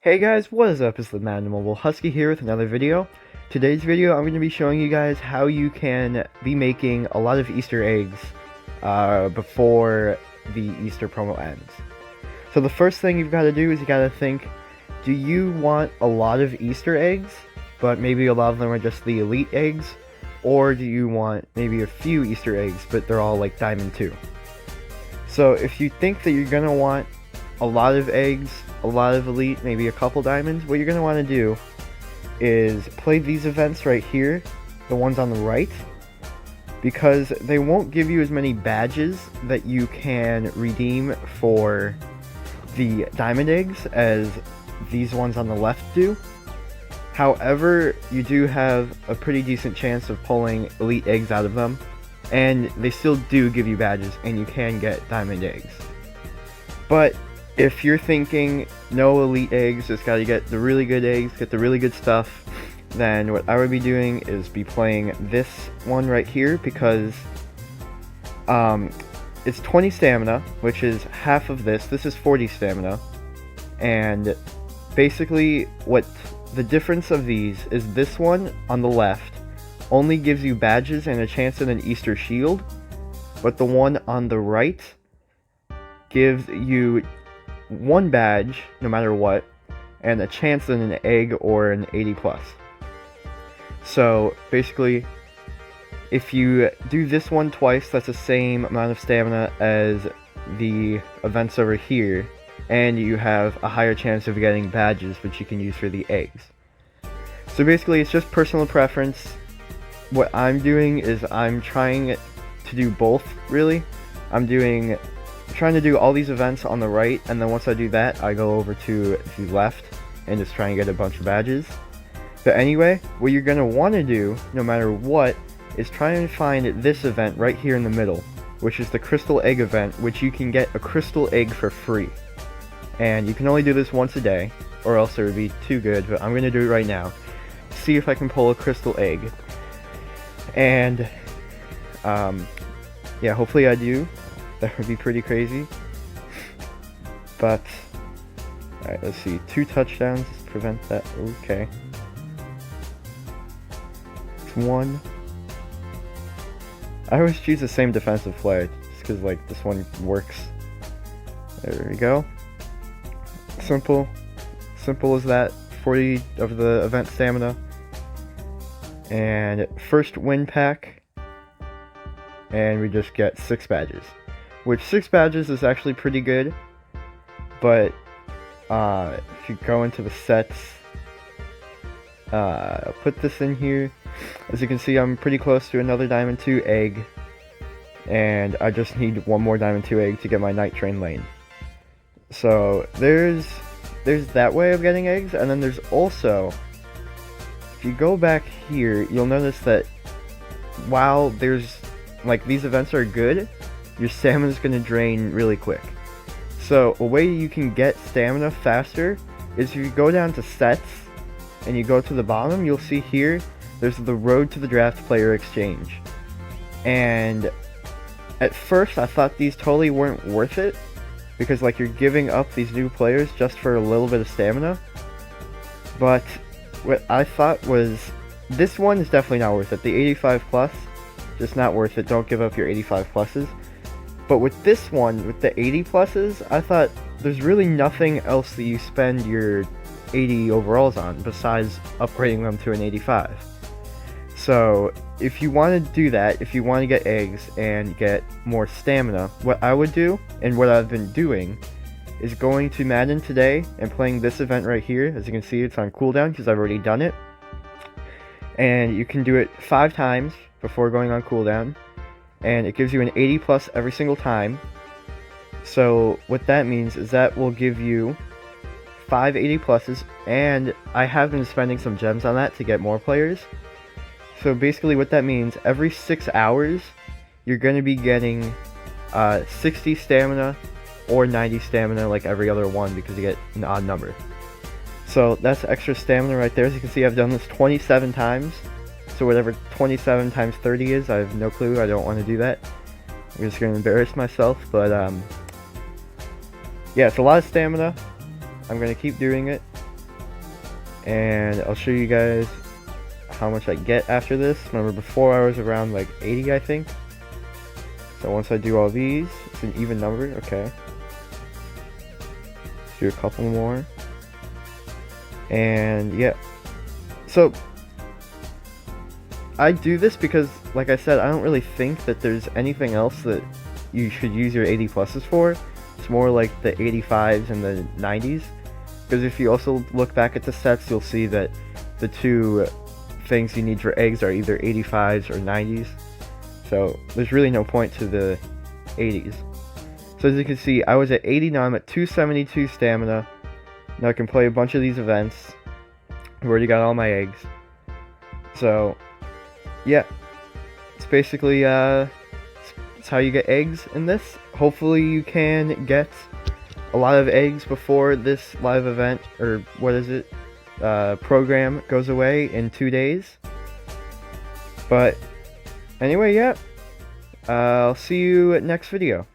Hey guys, what is up? It's the Madden Mobile Husky here with another video. Today's video, I'm going to be showing you guys how you can be making a lot of Easter eggs before the Easter promo ends. So the first thing you've got to do is you got to think, do you want a lot of Easter eggs, but maybe a lot of them are just the elite eggs? Or do you want maybe a few Easter eggs, but they're all like Diamond 2? So if you think that you're going to want a lot of eggs, a lot of elite, maybe a couple diamonds, what you're going to want to do is play these events right here, the ones on the right, because they won't give you as many badges that you can redeem for the diamond eggs as these ones on the left do. However, you do have a pretty decent chance of pulling elite eggs out of them, and they still do give you badges, and you can get diamond eggs. But if you're thinking, no elite eggs, just gotta get the really good eggs, get the really good stuff, then what I would be doing is be playing this one right here, because it's 20 stamina, which is half of this. This is 40 stamina, and basically what the difference of these is, this one on the left only gives you badges and a chance at an Easter shield, but the one on the right gives you one badge no matter what and a chance at an egg or an 80 plus. So basically, if you do this one twice, that's the same amount of stamina as the events over here, and you have a higher chance of getting badges which you can use for the eggs. So basically it's just personal preference. What I'm doing is I'm trying to do both, really. I'm trying to do all these events on the right, and then once I do that, I go over to the left and just try and get a bunch of badges. But anyway, what you're going to want to do, no matter what, is try and find this event right here in the middle, which is the crystal egg event, which you can get a crystal egg for free. And you can only do this once a day, or else it would be too good, but I'm going to do it right now. See if I can pull a crystal egg. And, yeah, hopefully I do. That would be pretty crazy. But, alright, let's see. 2 touchdowns prevent that. Okay. It's 1. I always choose the same defensive play, just because, like, this one works. There we go. Simple. Simple as that. 40 of the event stamina. And first win pack. And we just get 6 badges. Which 6 badges is actually pretty good, but if you go into the sets, I'll put this in here. As you can see, I'm pretty close to another Diamond 2 egg, and I just need one more Diamond 2 egg to get my Night Train lane. So there's that way of getting eggs, and then there's also, if you go back here, you'll notice that while there's, like, these events are good, your stamina is going to drain really quick. So a way you can get stamina faster is if you go down to sets and you go to the bottom, you'll see here there's the Road to the Draft Player Exchange. And at first I thought these totally weren't worth it, because like you're giving up these new players just for a little bit of stamina. But what I thought was, this one is definitely not worth it. The 85 plus, just not worth it. Don't give up your 85 pluses. But with this one, with the 80 pluses, I thought there's really nothing else that you spend your 80 overalls on besides upgrading them to an 85. So if you want to do that, if you want to get eggs and get more stamina, what I would do, and what I've been doing, is going to Madden today and playing this event right here. As you can see, it's on cooldown because I've already done it. And you can do it 5 times before going on cooldown. And it gives you an 80 plus every single time. So what that means is that will give you 5 80 pluses, and I have been spending some gems on that to get more players. So basically what that means, every 6 hours you're going to be getting 60 stamina or 90 stamina like every other one, because you get an odd number. So that's extra stamina right there. As you can see, I've done this 27 times. So whatever 27 times 30 is, I have no clue. I don't want to do that. I'm just going to embarrass myself. But yeah, it's a lot of stamina. I'm going to keep doing it. and I'll show you guys how much I get after this. Remember, before I was around like 80, I think. So once I do all these, it's an even number. Okay. Let's do a couple more. And yeah. So I do this because, like I said, I don't really think that there's anything else that you should use your 80 pluses for. It's more like the 85s and the 90s. Because if you also look back at the sets, you'll see that the two things you need for eggs are either 85s or 90s. So there's really no point to the 80s. So as you can see, I was at 80, now I'm at 272 stamina. Now I can play a bunch of these events. I've already got all my eggs. So yeah, it's basically it's how you get eggs in this. Hopefully you can get a lot of eggs before this live event, or what is it, program goes away in 2 days. But anyway, yeah, I'll see you at next video.